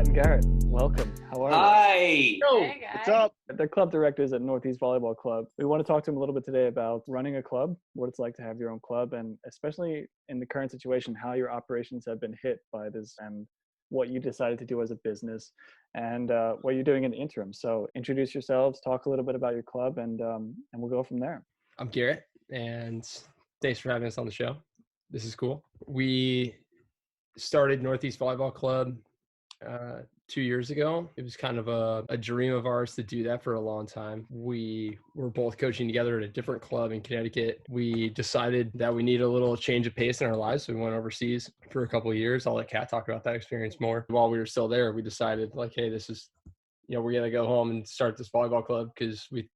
and Garrett. Welcome. How are you? Hi. Yo, Hey, guys. what's up? They're club directors at Northeast Volleyball Club. We want to talk to them a little bit today about running a club, what it's like to have your own club, and especially in the current situation, how your operations have been hit by this and what you decided to do as a business and what you're doing in the interim. So introduce yourselves, talk a little bit about your club, and we'll go from there. I'm Garrett, and thanks for having us on the show. This is cool. We started Northeast Volleyball Club 2 years ago. It was kind of a dream of ours to do that for a long time. We were both coaching together at a different club in Connecticut. We decided that we need a little change of pace in our lives, so we went overseas for a couple of years. I'll let Kat talk about that experience more. While we were still there, we decided, like, hey, this is, we're going to go home and start this volleyball club because we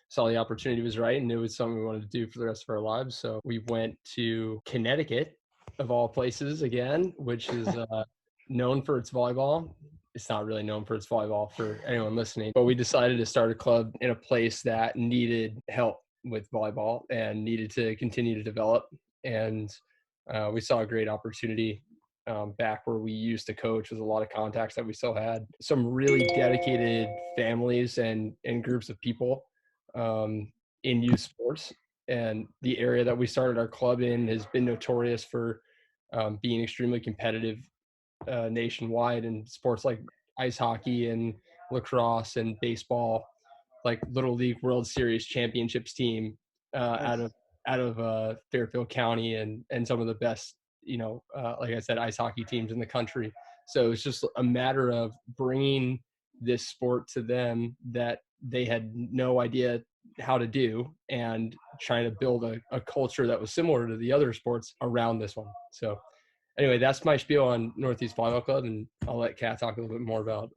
saw the opportunity was right and it was something we wanted to do for the rest of our lives. So we went to Connecticut, of all places, again, which is known for its volleyball. It's not really known for its volleyball for anyone listening, but we decided to start a club in a place that needed help with volleyball and needed to continue to develop. And we saw a great opportunity back where we used to coach with a lot of contacts that we still had. Some really dedicated families and groups of people in youth sports. And the area that we started our club in has been notorious for being extremely competitive nationwide in sports like ice hockey and lacrosse and baseball, like Little League World Series championships team out of Fairfield County and some of the best, like I said, ice hockey teams in the country. So it's just a matter of bringing this sport to them that they had no idea how to do and trying to build a culture that was similar to the other sports around this one. So anyway, that's my spiel on Northeast Volleyball Club, and I'll let Kat talk a little bit more about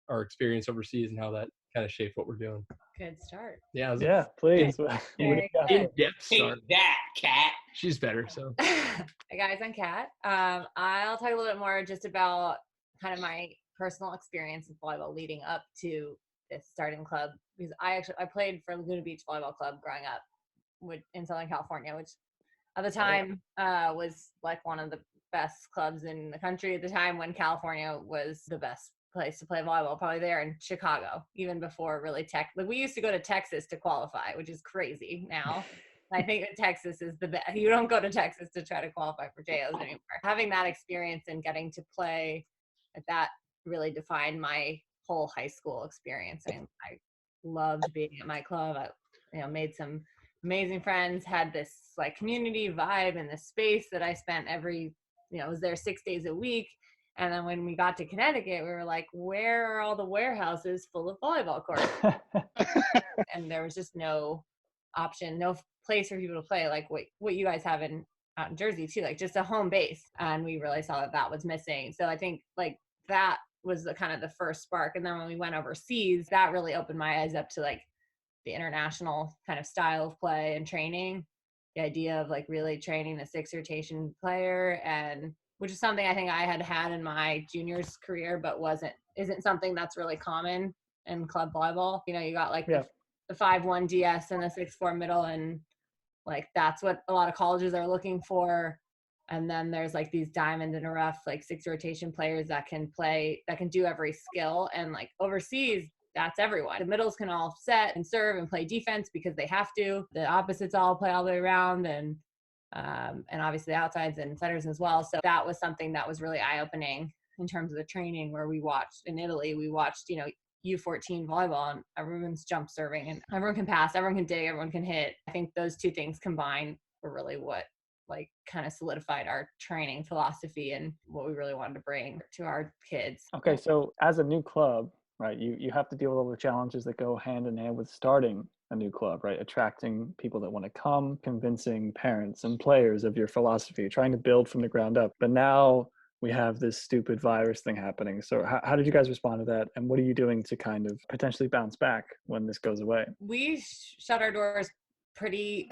our experience overseas and how that kind of shaped what we're doing. Good start. Yeah, Yeah, please. Very good. in-depth Take start. that, cat. She's better, so. Hey guys, I'm Kat. I'll talk a little bit more just about kind of my personal experience with volleyball leading up to this starting club, because I played for Laguna Beach Volleyball Club growing up in Southern California, which at the time was like one of the best clubs in the country at the time when California was the best place to play volleyball, probably there in Chicago, even before really we used to go to Texas to qualify, which is crazy now. I think that Texas is the best. You don't go to Texas to try to qualify for JOs anymore. Having that experience and getting to play at that really defined my whole high school experience. I loved being at my club. I made some amazing friends, had this like community vibe in this space that I spent was there 6 days a week. And then when we got to Connecticut, we were like, where are all the warehouses full of volleyball courts? And there was just no option, no place for people to play like what you guys have out in Jersey too, like just a home base. And we really saw that was missing. So I think like that was the kind of the first spark. And then when we went overseas, that really opened my eyes up to like the international kind of style of play and training, the idea of like really training a 6 rotation player, and which is something I think I had in my juniors career, but isn't something that's really common in club volleyball. You got like the 5-1 DS and the 6-4 middle, and like that's what a lot of colleges are looking for. And then there's like these diamond in a rough, like 6 rotation players that can do every skill. And like overseas, that's everyone. The middles can all set and serve and play defense because they have to. The opposites all play all the way around, and obviously the outsides and setters as well. So that was something that was really eye-opening in terms of the training, where we watched in Italy, U14 volleyball, and everyone's jump serving and everyone can pass, everyone can dig, everyone can hit. I think those two things combined were really what like kind of solidified our training philosophy and what we really wanted to bring to our kids. Okay, so as a new club, right, you have to deal with all the challenges that go hand in hand with starting a new club, right? Attracting people that want to come, convincing parents and players of your philosophy, trying to build from the ground up. But now we have this stupid virus thing happening. So how did you guys respond to that? And what are you doing to kind of potentially bounce back when this goes away? We shut our doors pretty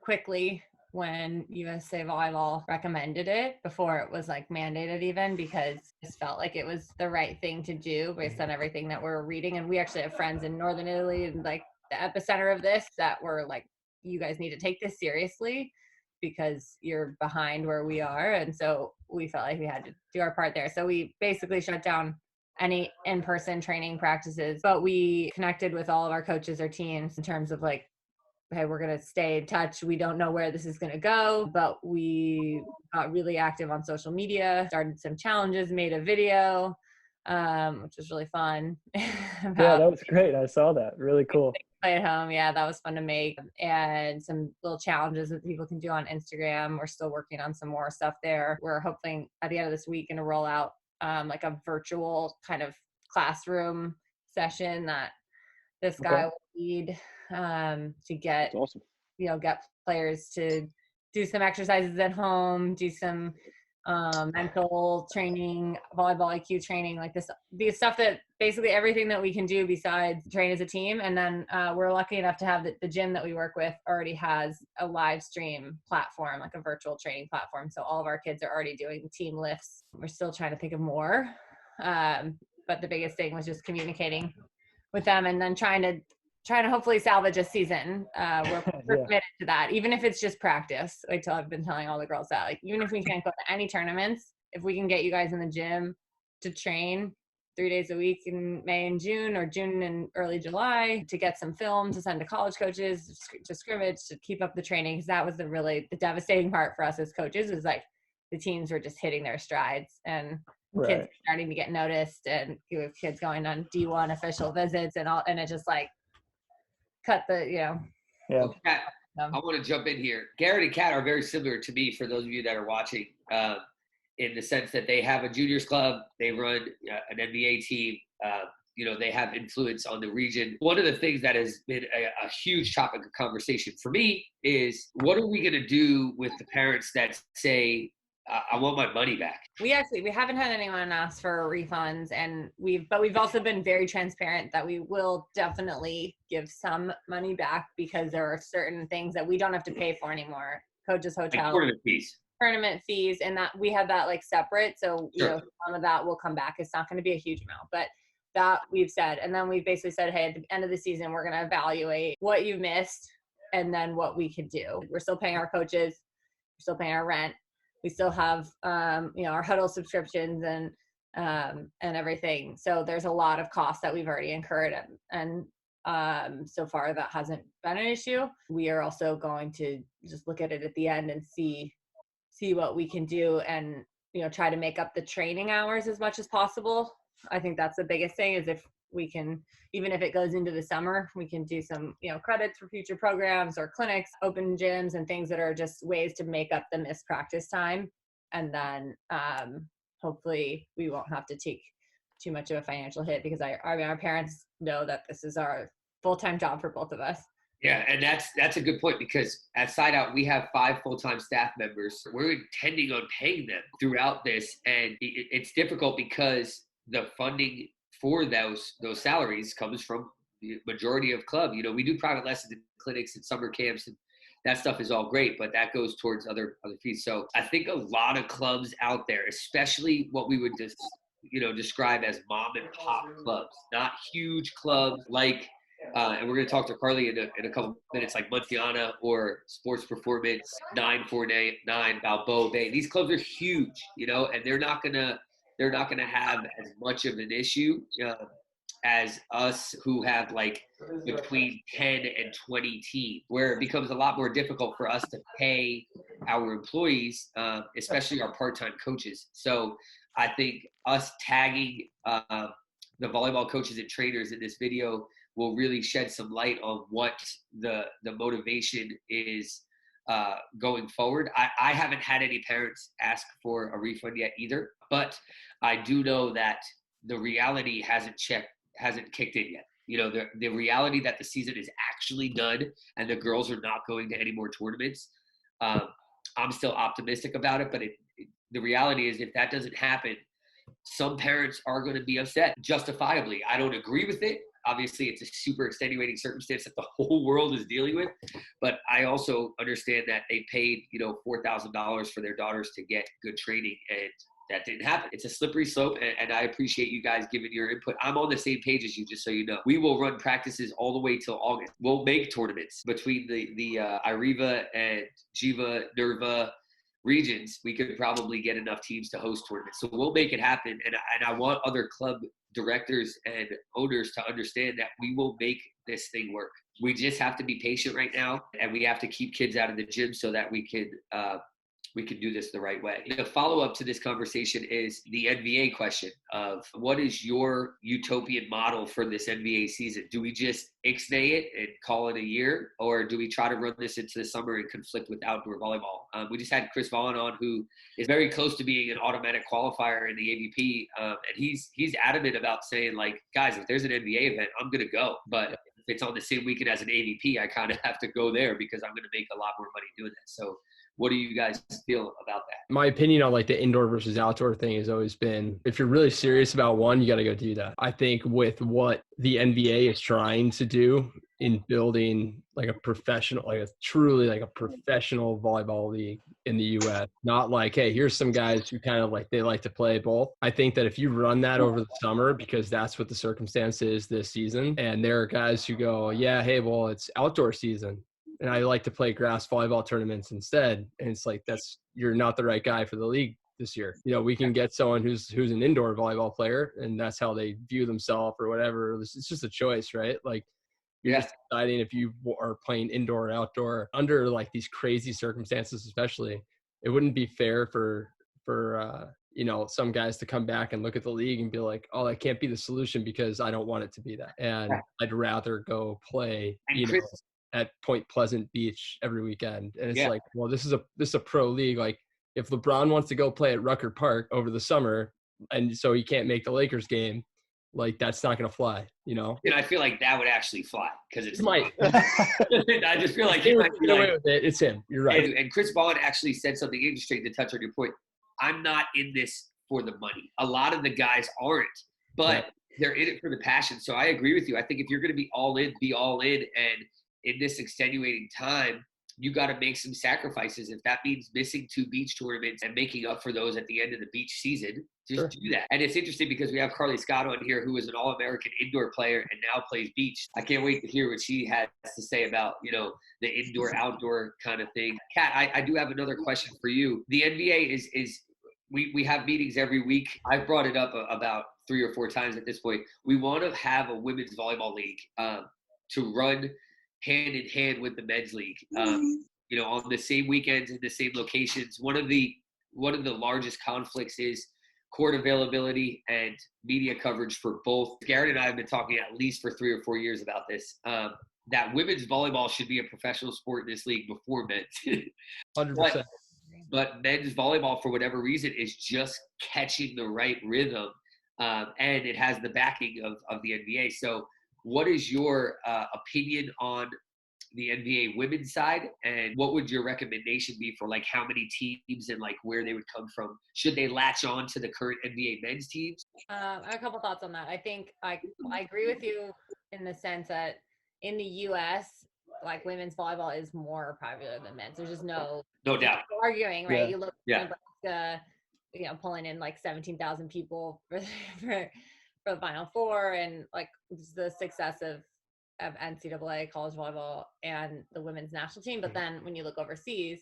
quickly when USA Volleyball recommended it, before it was like mandated even, because it felt like it was the right thing to do based on everything that we're reading. And we actually have friends in Northern Italy and like the epicenter of this that were like, you guys need to take this seriously because you're behind where we are. And so we felt like we had to do our part there. So we basically shut down any in-person training practices, but we connected with all of our coaches or teams in terms of like, hey, we're going to stay in touch. We don't know where this is going to go, but we got really active on social media, started some challenges, made a video, which was really fun. Yeah, that was great. I saw that. Really cool. Play at home. Yeah, that was fun to make. And some little challenges that people can do on Instagram. We're still working on some more stuff there. We're hoping at the end of this week going to roll out like a virtual kind of classroom session that this guy will lead to get, awesome. Get players to do some exercises at home, do some mental training, volleyball IQ training, like the stuff that basically everything that we can do besides train as a team. And then we're lucky enough to have the gym that we work with already has a live stream platform, like a virtual training platform. So all of our kids are already doing team lifts. We're still trying to think of more. But the biggest thing was just communicating with them and then trying to hopefully salvage a season. We're committed to that, even if it's just practice. Like I've been telling all the girls that, like, even if we can't go to any tournaments, if we can get you guys in the gym to train 3 days a week in May and June, or June and early July, to get some film to send to college coaches, to scrimmage, to keep up the training. Because that was the devastating part for us as coaches, was like the teams were just hitting their strides and kids starting to get noticed, and you have kids going on D1 official visits and all, and it just like cut the, Yeah. Well, Kat, I want to jump in here. Garrett and Kat are very similar to me, for those of you that are watching, in the sense that they have a juniors club, they run an NBA team, they have influence on the region. One of the things that has been a huge topic of conversation for me is, what are we going to do with the parents that say, I want my money back? We haven't had anyone ask for refunds, and we've also been very transparent that we will definitely give some money back, because there are certain things that we don't have to pay for anymore. Coaches' hotel, like tournament fees, and that we have that like separate. So sure. Some of that will come back. It's not going to be a huge amount, but that we've said. And then we've basically said, hey, at the end of the season, we're going to evaluate what you missed and then what we could do. We're still paying our coaches. We're still paying our rent. We still have, our huddle subscriptions and everything. So there's a lot of costs that we've already incurred, and so far that hasn't been an issue. We are also going to just look at it at the end and see what we can do, and try to make up the training hours as much as possible. I think that's the biggest thing, is if we can, even if it goes into the summer, we can do some, credits for future programs or clinics, open gyms, and things that are just ways to make up the missed practice time. And then hopefully we won't have to take too much of a financial hit, because our parents know that this is our full-time job for both of us. Yeah, and that's a good point, because at Side Out, we have 5 full-time staff members. We're intending on paying them throughout this, and it's difficult because the funding for those salaries comes from the majority of club. We do private lessons and clinics and summer camps, and that stuff is all great, but that goes towards other fees. So I think a lot of clubs out there, especially what we would just describe as mom and pop clubs, not huge clubs like and we're going to talk to Carly in a couple minutes, like Montiana or Sports Performance, 949, Balboa Bay. These clubs are huge, and they're not going to have as much of an issue as us, who have like between 10 and 20 teams, where it becomes a lot more difficult for us to pay our employees, especially our part-time coaches. So I think us tagging the volleyball coaches and trainers in this video will really shed some light on what the motivation is going forward. I haven't had any parents ask for a refund yet either, but I do know that the reality hasn't kicked in yet. The reality that the season is actually done and the girls are not going to any more tournaments. I'm still optimistic about it, but the reality is, if that doesn't happen, some parents are going to be upset, justifiably. I don't agree with it. Obviously, it's a super extenuating circumstance that the whole world is dealing with. But I also understand that they paid, $4,000 for their daughters to get good training, and that didn't happen. It's a slippery slope, and I appreciate you guys giving your input. I'm on the same page as you, just so you know. We will run practices all the way till August. We'll make tournaments between the Iriva and Jiva, Nerva regions. We could probably get enough teams to host tournaments. So we'll make it happen. And I want other club directors and owners to understand that we will make this thing work. We just have to be patient right now, and we have to keep kids out of the gym so that we can do this the right way. The follow-up to this conversation is the NBA question of what is your utopian model for this NBA season? Do we just ixnay it and call it a year, or do we try to run this into the summer and conflict with outdoor volleyball? We just had Chris Vaughn on, who is very close to being an automatic qualifier in the AVP, and he's adamant about saying, like, guys, if there's an NBA event, I'm going to go. But if it's on the same weekend as an AVP, I kind of have to go there because I'm going to make a lot more money doing that. So what do you guys feel about that? My opinion on like the indoor versus outdoor thing has always been, if you're really serious about one, you got to go do that. I think with what the NBA is trying to do in building like a professional, like a truly like a professional volleyball league in the US, not like, hey, here's some guys who kind of like, they like to play both. I think that if you run that over the summer, because that's what the circumstance is this season, and there are guys who go, yeah, hey, well, it's outdoor season, and I like to play grass volleyball tournaments instead. And it's like, you're not the right guy for the league this year. You know, we can get someone who's an indoor volleyball player, and that's how they view themselves or whatever. It's just a choice, right? Like, you're just deciding if you are playing indoor or outdoor under like these crazy circumstances, especially. It wouldn't be fair for you know, some guys to come back and look at the league and be like, oh, that can't be the solution because I don't want it to be that. And I'd rather go play, at Point Pleasant Beach every weekend. And it's like, well, this is a pro league. Like, if LeBron wants to go play at Rucker Park over the summer, and so he can't make the Lakers game, like, that's not going to fly, you know? And I feel like that would actually fly because it's might. I just feel like he might be like, it's him. You're right. And Chris Vaughn actually said something interesting to touch on your point. I'm not in this for the money. A lot of the guys aren't, but they're in it for the passion. So I agree with you. I think if you're going to be all in, be all in. And in this extenuating time, you got to make some sacrifices. If that means missing 2 beach tournaments and making up for those at the end of the beach season, just do that. And it's interesting because we have Carly Scott on here, who is an All-American indoor player and now plays beach. I can't wait to hear what she has to say about, you know, the indoor-outdoor kind of thing. Kat, I do have another question for you. The NBA is we have meetings every week. I've brought it up about 3 or 4 times at this point. We want to have a women's volleyball league to run hand in hand with the men's league, you know, on the same weekends in the same locations. One of the largest conflicts is court availability and media coverage for both. Garrett and I have been talking at least for 3 or 4 years about this, that women's volleyball should be a professional sport in this league before men's. 100%. But men's volleyball, for whatever reason, is just catching the right rhythm, and it has the backing of the NBA. So what is your opinion on the NBA women's side, and what would your recommendation be for like how many teams and like where they would come from? Should they latch on to the current NBA men's teams? I have a couple thoughts on that. I think I agree with you in the sense that in the U.S., like, women's volleyball is more popular than men's. There's just no doubt arguing, right? Yeah. You look at Nebraska, you know, pulling in like 17,000 people for the Final Four, and like the success of NCAA college volleyball and the women's national team. But then when you look overseas,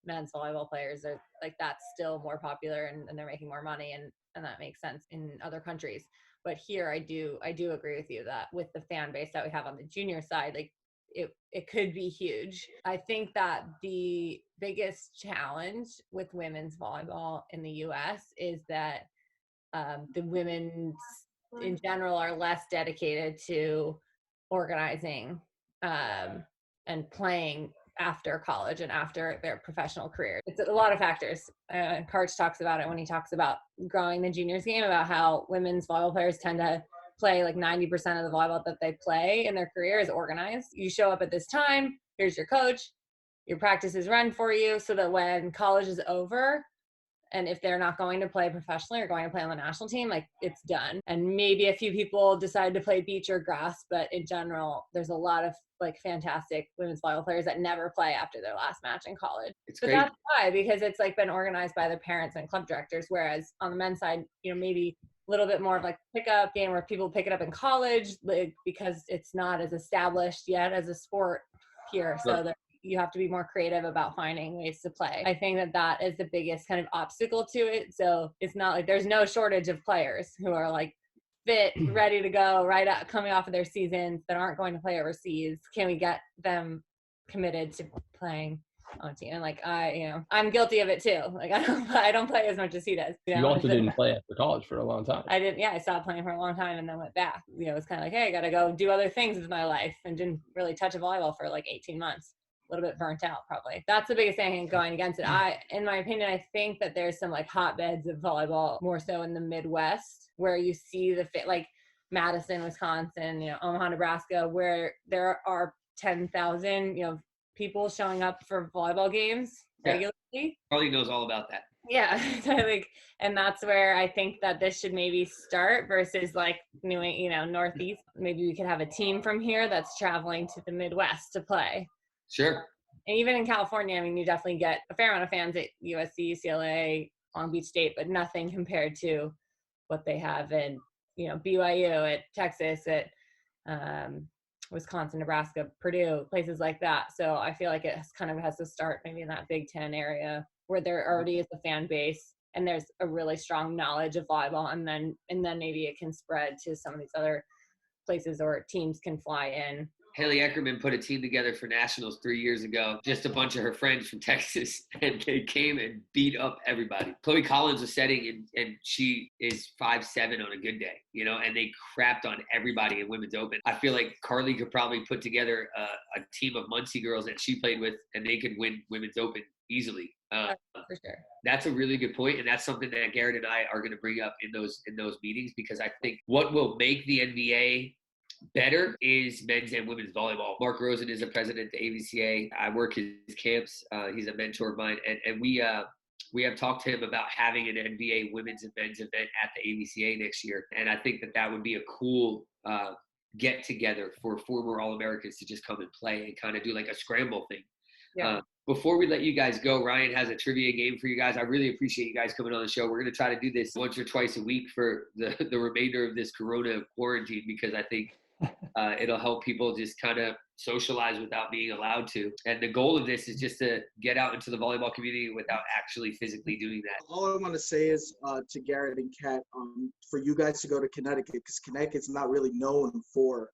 men's volleyball players are like, that's still more popular, and they're making more money, and that makes sense in other countries. But here I do agree with you that with the fan base that we have on the junior side, like it could be huge. I think that the biggest challenge with women's volleyball in the US is that the women in general are less dedicated to organizing and playing after college and after their professional career. It's a lot of factors. Karch talks about it when he talks about growing the juniors game, about how women's volleyball players tend to play like 90% of the volleyball that they play in their career is organized. You show up at this time, here's your coach, your practice is run for you, so that when college is over, and if they're not going to play professionally or going to play on the national team, like, it's done. And maybe a few people decide to play beach or grass, but in general, there's a lot of like fantastic women's volleyball players that never play after their last match in college. But that's why, because it's like been organized by their parents and club directors. Whereas on the men's side, you know, maybe a little bit more of like pickup game where people pick it up in college, like, because it's not as established yet as a sport here. So that you have to be more creative about finding ways to play. I think that is the biggest kind of obstacle to it. So it's not like there's no shortage of players who are like fit, ready to go, right out, coming off of their seasons that aren't going to play overseas? Can we get them committed to playing on a team? And like, I'm guilty of it too. Like I don't play as much as he does. You also didn't play after college for a long time. I didn't. Yeah, I stopped playing for a long time and then went back. It's kind of like, hey, I got to go do other things with my life, and didn't really touch a volleyball for like 18 months. A little bit burnt out, probably. That's the biggest thing going against it. In my opinion, I think that there's some like hotbeds of volleyball more so in the Midwest, where you see like Madison, Wisconsin, Omaha, Nebraska, where there are 10,000, people showing up for volleyball games regularly. Probably knows all about that. Yeah, and that's where I think that this should maybe start versus like Northeast. Maybe we could have a team from here that's traveling to the Midwest to play. Sure. And even in California, I mean, you definitely get a fair amount of fans at USC, UCLA, Long Beach State, but nothing compared to what they have in, BYU, at Texas, at Wisconsin, Nebraska, Purdue, places like that. So I feel like it kind of has to start maybe in that Big Ten area where there already is a fan base and there's a really strong knowledge of volleyball, and then maybe it can spread to some of these other places, or teams can fly in. Haley Eckerman put a team together for nationals 3 years ago, just a bunch of her friends from Texas, and they came and beat up everybody. Chloe Collins was setting, and she is 5'7" on a good day, and they crapped on everybody in Women's Open. I feel like Carly could probably put together a team of Muncie girls that she played with, and they could win Women's Open easily. For sure. That's a really good point, and that's something that Garrett and I are going to bring up in those meetings, because I think what will make the NBA better is men's and women's volleyball. Mark Rosen is the president of the AVCA. I work his camps. He's a mentor of mine, and we have talked to him about having an NBA women's and men's event at the AVCA next year. And I think that would be a cool get together for former All-Americans to just come and play and kind of do like a scramble thing. Yeah. Before we let you guys go, Ryan has a trivia game for you guys. I really appreciate you guys coming on the show. We're going to try to do this once or twice a week for the remainder of this Corona quarantine, because I think it'll help people just kind of socialize without being allowed to. And the goal of this is just to get out into the volleyball community without actually physically doing that. All I want to say is to Garrett and Kat, for you guys to go to Connecticut, because Connecticut's not really known for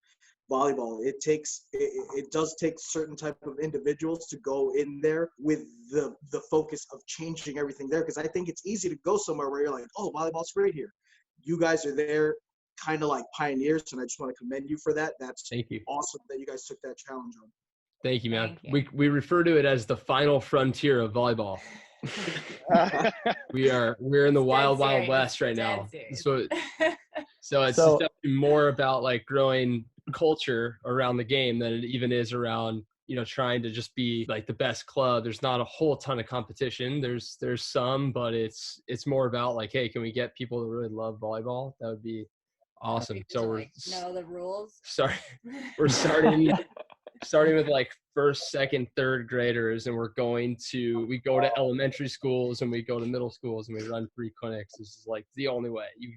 volleyball. It does take certain type of individuals to go in there with the focus of changing everything there, because I think it's easy to go somewhere where you're like, oh, volleyball's great here. You guys are there kind of like pioneers, and I just want to commend you for that. That's Thank you. Awesome that you guys took that challenge on. Thank you, man. Thank you. We refer to it as the final frontier of volleyball. We're in the wild west right now. So it's just more about like growing culture around the game than it even is around trying to just be like the best club. There's not a whole ton of competition. There's some, but it's more about like, hey, can we get people to really love volleyball? That would be awesome. So we're know the rules. Sorry, we're starting with like first, second, third graders, and we go to elementary schools and we go to middle schools and we run free clinics. This is like the only way. You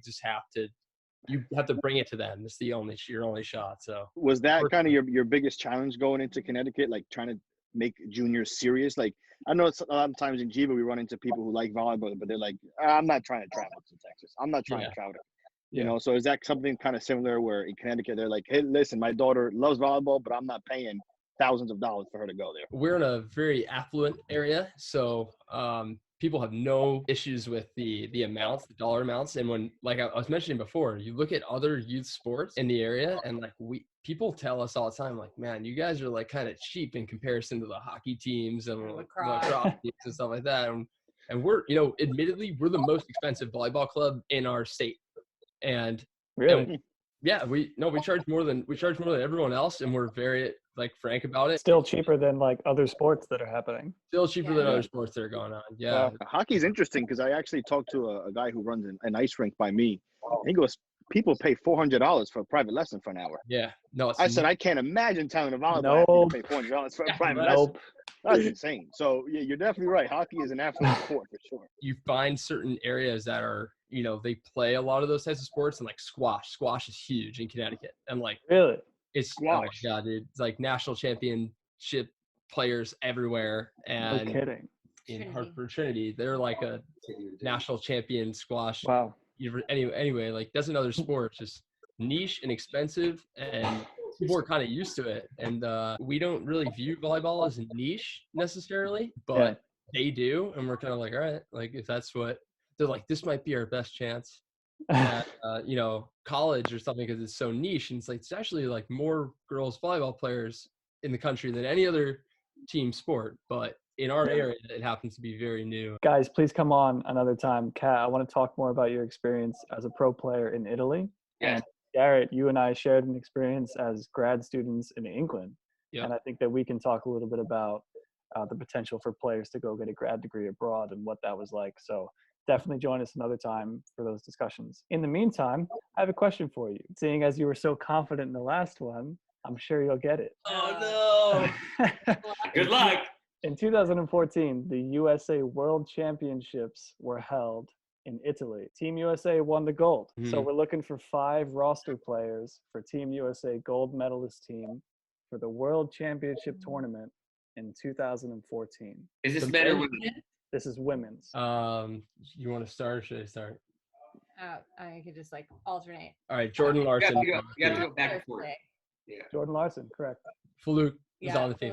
have to bring it to them. It's your only shot. So was that kind of your biggest challenge going into Connecticut, like trying to make juniors serious? Like I know it's a lot of times in Jiva we run into people who like volleyball, but they're like, I'm not trying to travel to Texas. I'm not trying to travel. So is that something kind of similar where in Connecticut they're like, hey, listen, my daughter loves volleyball, but I'm not paying thousands of dollars for her to go there? We're in a very affluent area, so people have no issues with the dollar amounts. And when, like I was mentioning before, you look at other youth sports in the area, and like people tell us all the time, like, man, you guys are like kind of cheap in comparison to the hockey teams and lacrosse teams and stuff like that. And we're, admittedly, we're the most expensive volleyball club in our state. And really, we charge more than everyone else, and we're very like frank about it. Still cheaper than like other sports that are happening. Still cheaper than other sports that are going on. Yeah. Hockey's interesting because I actually talked to a guy who runs an ice rink by me. And he goes, people pay $400 for a private lesson for an hour. Yeah. No, I said, I can't imagine telling a volleyball to pay $400 for a private lesson. That's insane. So yeah, you're definitely right. Hockey is an affluent sport for sure. You find certain areas that are, they play a lot of those types of sports, and like squash. Squash is huge in Connecticut. And like, really? It's, oh my God, dude. It's like national championship players everywhere. And no kidding. In Hartford Trinity, they're like a national champion squash. Wow. Anyway, like that's another sport. Just niche and expensive, and people are kind of used to it. And we don't really view volleyball as a niche necessarily, but they do. And we're kind of like, all right, like if that's what they're like, this might be our best chance at, college or something, because it's so niche. And it's like, it's actually like more girls volleyball players in the country than any other team sport. But in our area, it happens to be very new. Guys, please come on another time. Kat, I want to talk more about your experience as a pro player in Italy. Yes. And Garrett, you and I shared an experience as grad students in England. Yep. And I think that we can talk a little bit about the potential for players to go get a grad degree abroad and what that was like. So definitely join us another time for those discussions. In the meantime, I have a question for you. Seeing as you were so confident in the last one, I'm sure you'll get it. Oh, no. Good luck. In 2014, the USA World Championships were held in Italy. Team USA won the gold. So we're looking for 5 roster players for Team USA gold medalist team for the World Championship tournament in 2014. Is this men or women? This is women's. You want to start or should I start? I could just like alternate. All right, Jordan Larson. You have to go back and forth. Yeah. Jordan Larson, correct. Faluke is on the team.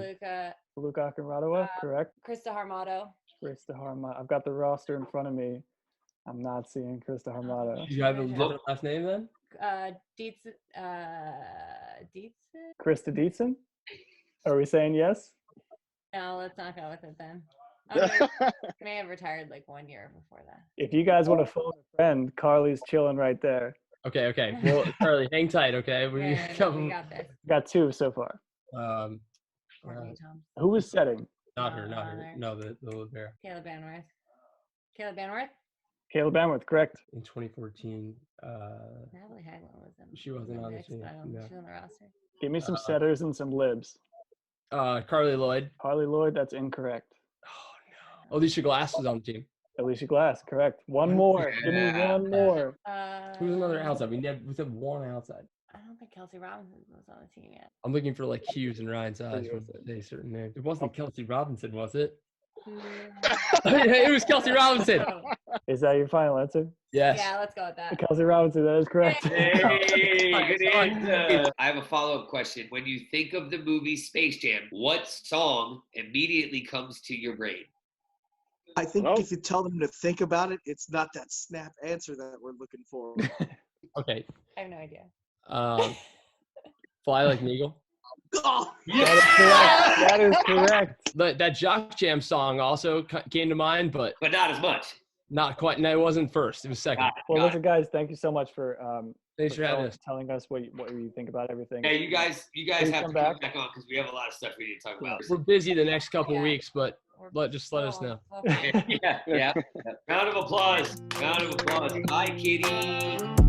Faluke Akinradua, correct. Krista Harmato. Krista Harmato. I've got the roster in front of me. I'm not seeing Krista Harmato. You have a different last name then? Dietzen. Krista Dietzen? Are we saying yes? No, let's not go with it then. May have retired like 1 year before that. If you guys want to phone a friend, Carly's chilling right there. Okay. Well, Carly, hang tight, okay? We got this. Got 2 so far. Who was setting? Not her. No, the little bear. Caleb Banworth. Caleb Banworth, correct. In 2014, Natalie Haglund was in. She wasn't on the team. No. She was on the roster. Give me some setters and some libs. Carly Lloyd. Carly Lloyd, that's incorrect. Oh, no. Alicia Glass was on the team. Alicia Glass, correct. One more. Give me one more. Who's another outside? We had one outside. I don't think Kelsey Robinson was on the team yet. I'm looking for like Hughes and Ryan's eyes from a certain name. It wasn't Kelsey Robinson, was it? It was Kelsey Robinson. Is that your final answer? Yes. Yeah, let's go with that. Kelsey Robinson, that is correct. Hey, good answer. I have a follow-up question. When you think of the movie Space Jam, what song immediately comes to your brain? I think if you tell them to think about it, it's not that snap answer that we're looking for. Okay. I have no idea. Fly Like an Eagle. Oh, That is correct. That Jock Jam song also came to mind, but not as much. Not quite. No, it wasn't first. It was second. Well, listen, guys, thank you so much for thanks for having us. Telling us what you think about everything. Hey, you guys have to come back on because we have a lot of stuff we need to talk about. We're busy the next couple weeks, but just let us know. Yeah. Round of applause. Hi, Kitty.